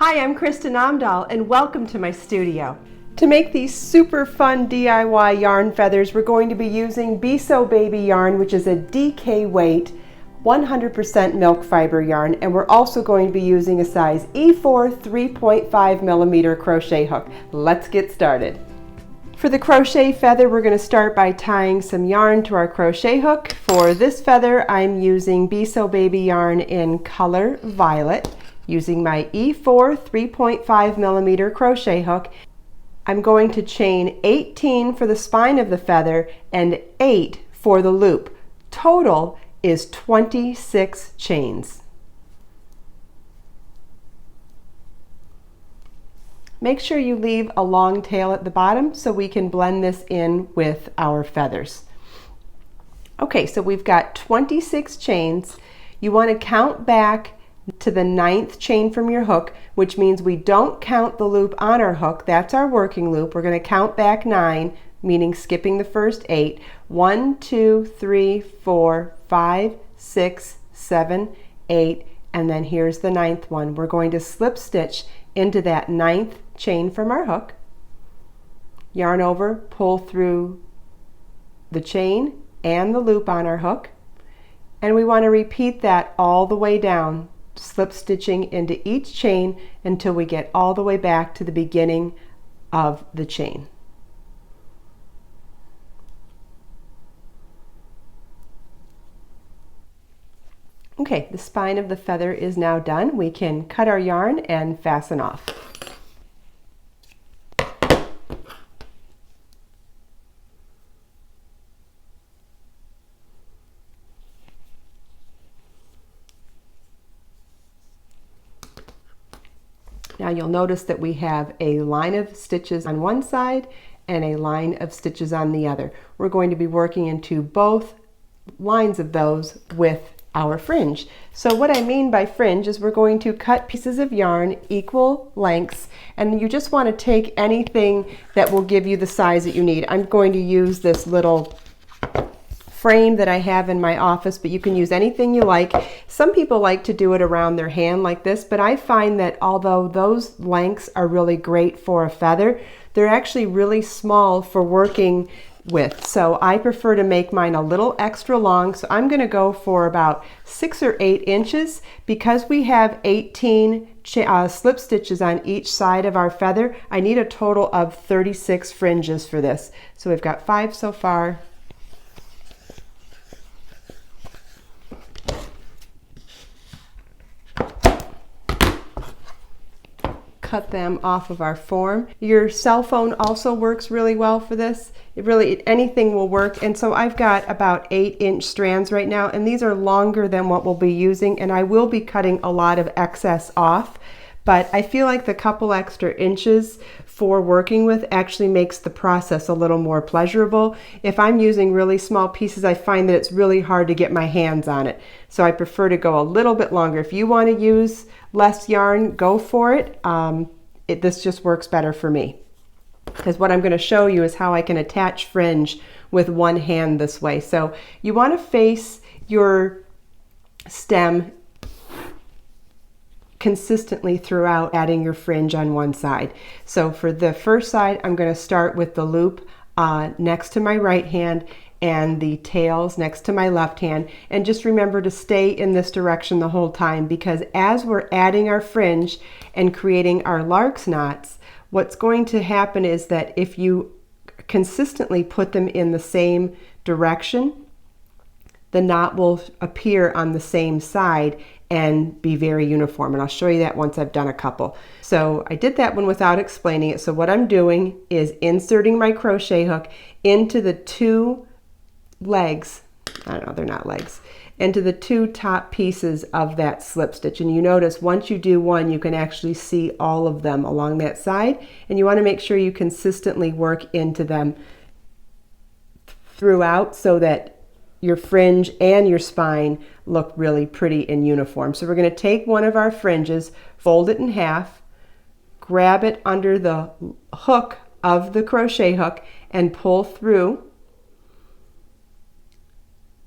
Hi, I'm Kristin Omdahl and welcome to my studio. To make these super fun DIY yarn feathers, we're going to be using Be So Baby yarn, which is a DK weight 100% milk fiber yarn, and we're also going to be using a size E4 3.5 millimeter crochet hook. Let's get started. For the crochet feather, we're going to start by tying some yarn to our crochet hook. For this feather, I'm using Be So Baby yarn in color Violet, using my E4 3.5 millimeter crochet hook. I'm going to chain 18 for the spine of the feather and 8 for the loop. Total is 26 chains. Make sure you leave a long tail at the bottom so we can blend this in with our feathers. Okay, so we've got 26 chains. You want to count back to the 9th chain from your hook, which means we don't count the loop on our hook. That's our working loop. We're going to count back 9, meaning skipping the first 8. 1, 2, 3, 4, 5, 6, 7, 8, and then here's the 9th one. We're going to slip stitch into that 9th chain from our hook, yarn over, pull through the chain and the loop on our hook, and we want to repeat that all the way down, slip stitching into each chain until we get all the way back to the beginning of the chain. Okay, the spine of the feather is now done. We can cut our yarn and fasten off. Now you'll notice that we have a line of stitches on one side and a line of stitches on the other. We're going to be working into both lines of those with our fringe. So what I mean by fringe is we're going to cut pieces of yarn equal lengths, and you just want to take anything that will give you the size that you need. I'm going to use this little frame that I have in my office, but you can use anything you like. Some people like to do it around their hand like this, but I find that although those lengths are really great for a feather, they're actually really small for working with. So I prefer to make mine a little extra long. So I'm going to go for about 6 or 8 inches. Because we have 18 slip stitches on each side of our feather, I need a total of 36 fringes for this. So we've got 5 so far. Cut them off of our form. Your cell phone also works really well for this. Anything will work. And so I've got about 8-inch strands right now, and these are longer than what we'll be using, and I will be cutting a lot of excess off, but I feel like the couple extra inches for working with actually makes the process a little more pleasurable. If I'm using really small pieces, I find that it's really hard to get my hands on it. So I prefer to go a little bit longer. If you want to use less yarn, go for it. This just works better for me, because what I'm going to show you is how I can attach fringe with one hand this way. So you want to face your stem consistently throughout, adding your fringe on one side. So for the first side, I'm going to start with the loop next to my right hand and the tails next to my left hand, and just remember to stay in this direction the whole time, because as we're adding our fringe and creating our lark's knots, what's going to happen is that if you consistently put them in the same direction, the knot will appear on the same side and be very uniform. And I'll show you that once I've done a couple. So I did that one without explaining it. So what I'm doing is inserting my crochet hook into the 2 legs, I don't know, they're not legs, into the 2 top pieces of that slip stitch. And you notice once you do one, you can actually see all of them along that side, and you want to make sure you consistently work into them throughout so that your fringe and your spine look really pretty and uniform. So we're going to take one of our fringes, fold it in half, grab it under the hook of the crochet hook and pull through.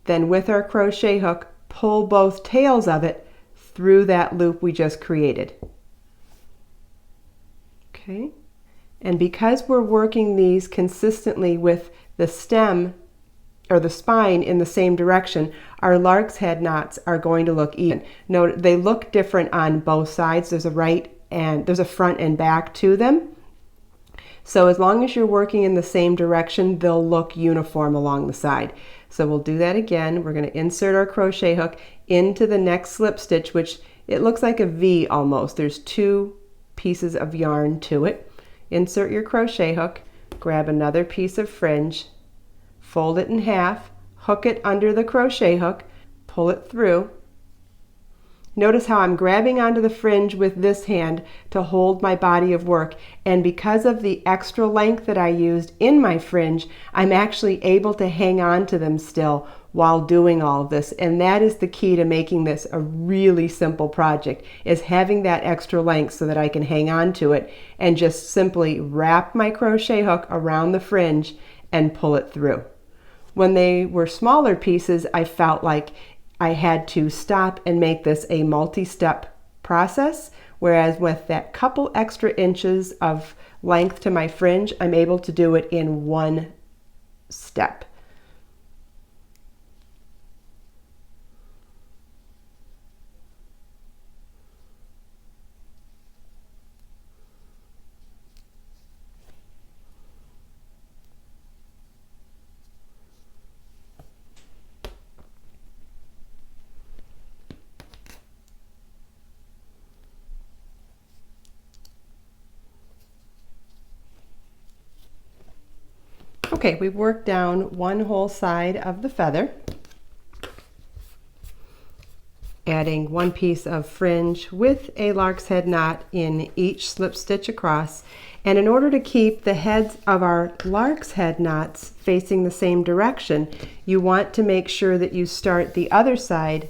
Then with our crochet hook, pull both tails of it through that loop we just created. Okay, and because we're working these consistently with the stem or the spine in the same direction, our lark's head knots are going to look even. Note they look different on both sides. There's a front and back to them. So as long as you're working in the same direction, they'll look uniform along the side. So we'll do that again. We're going to insert our crochet hook into the next slip stitch, which it looks like a V almost. There's 2 pieces of yarn to it. Insert your crochet hook, grab another piece of fringe, fold it in half, hook it under the crochet hook, pull it through. Notice how I'm grabbing onto the fringe with this hand to hold my body of work, and because of the extra length that I used in my fringe, I'm actually able to hang on to them still while doing all of this. And that is the key to making this a really simple project, is having that extra length so that I can hang on to it and just simply wrap my crochet hook around the fringe and pull it through. When they were smaller pieces, I felt like I had to stop and make this a multi-step process, whereas with that couple extra inches of length to my fringe, I'm able to do it in one step. Okay, we've worked down one whole side of the feather, adding one piece of fringe with a lark's head knot in each slip stitch across. And in order to keep the heads of our lark's head knots facing the same direction, you want to make sure that you start the other side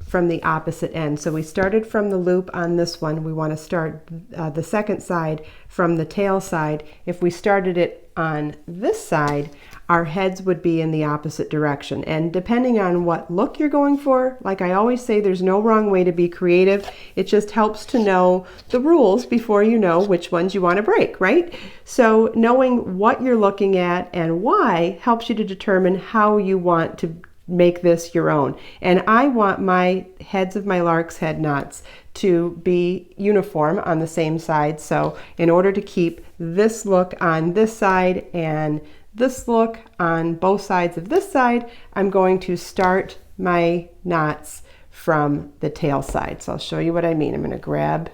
from the opposite end. So we started from the loop on this one. We want to start the second side from the tail side. If we started it on this side, our heads would be in the opposite direction. And depending on what look you're going for, like I always say, there's no wrong way to be creative. It just helps to know the rules before you know which ones you want to break, right? So knowing what you're looking at and why helps you to determine how you want to make this your own. And I want my heads of my lark's head knots to be uniform on the same side. So in order to keep this look on this side and this look on both sides of this side, I'm going to start my knots from the tail side. So I'll show you what I mean. I'm going to grab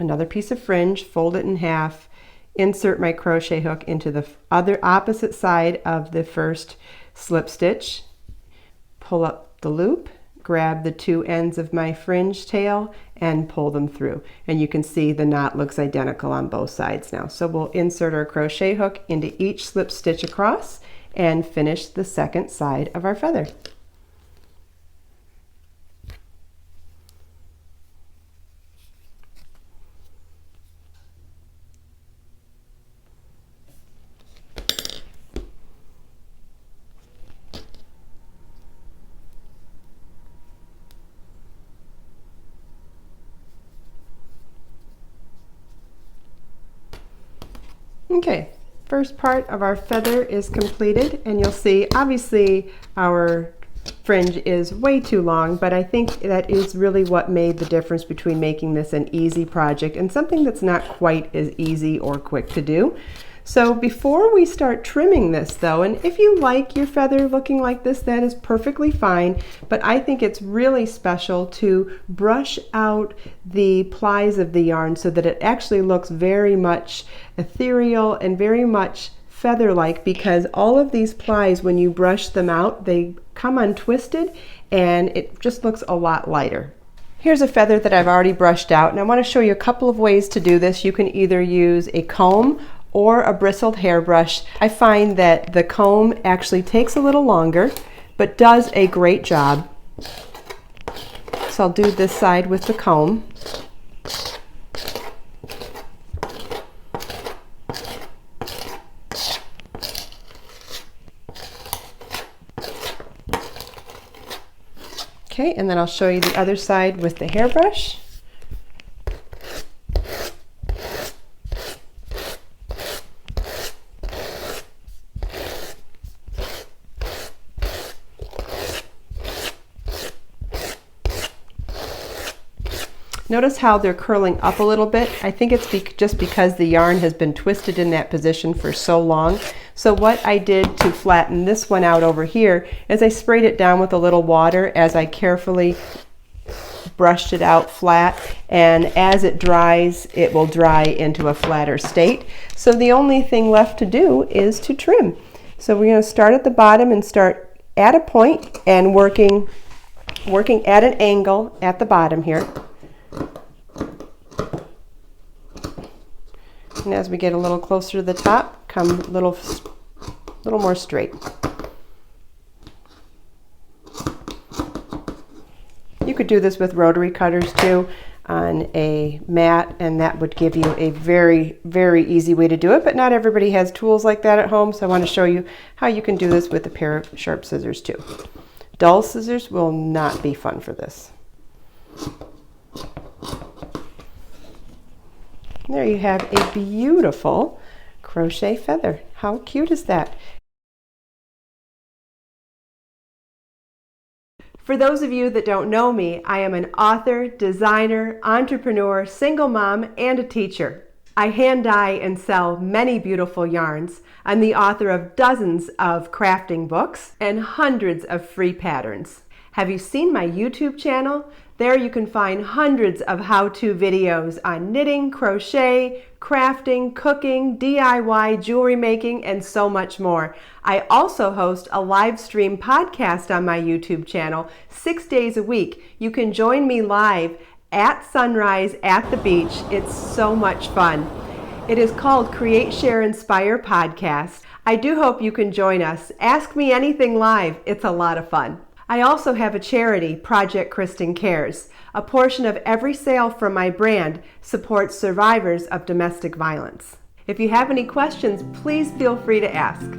another piece of fringe, fold it in half, insert my crochet hook into the other opposite side of the first slip stitch, pull up the loop, grab the 2 ends of my fringe tail and pull them through. And you can see the knot looks identical on both sides now. So we'll insert our crochet hook into each slip stitch across and finish the second side of our feather. Okay, first part of our feather is completed, and you'll see obviously our fringe is way too long, but I think that is really what made the difference between making this an easy project and something that's not quite as easy or quick to do. So before we start trimming this though, and if you like your feather looking like this, that is perfectly fine, but I think it's really special to brush out the plies of the yarn so that it actually looks very much ethereal and very much feather-like, because all of these plies, when you brush them out, they come untwisted and it just looks a lot lighter. Here's a feather that I've already brushed out, and I want to show you a couple of ways to do this. You can either use a comb or a bristled hairbrush. I find that the comb actually takes a little longer, but does a great job. So I'll do this side with the comb. Okay, and then I'll show you the other side with the hairbrush. Notice how they're curling up a little bit. I think it's just because the yarn has been twisted in that position for so long. So what I did to flatten this one out over here is I sprayed it down with a little water as I carefully brushed it out flat, and as it dries, it will dry into a flatter state. So the only thing left to do is to trim. So we're going to start at the bottom and start at a point and working at an angle at the bottom here. And as we get a little closer to the top, come a little more straight. You could do this with rotary cutters too on a mat, and that would give you a very, very easy way to do it, but not everybody has tools like that at home, so I want to show you how you can do this with a pair of sharp scissors too. Dull scissors will not be fun for this. There you have a beautiful crochet feather. How cute is that? For those of you that don't know me, I am an author, designer, entrepreneur, single mom, and a teacher. I hand dye and sell many beautiful yarns. I'm the author of dozens of crafting books and hundreds of free patterns. Have you seen my YouTube channel? There you can find hundreds of how-to videos on knitting, crochet, crafting, cooking, DIY, jewelry making, and so much more. I also host a live stream podcast on my YouTube channel 6 days a week. You can join me live at sunrise at the beach. It's so much fun. It is called Create, Share, Inspire Podcast. I do hope you can join us. Ask me anything live. It's a lot of fun. I also have a charity, Project Kristin Cares. A portion of every sale from my brand supports survivors of domestic violence. If you have any questions, please feel free to ask.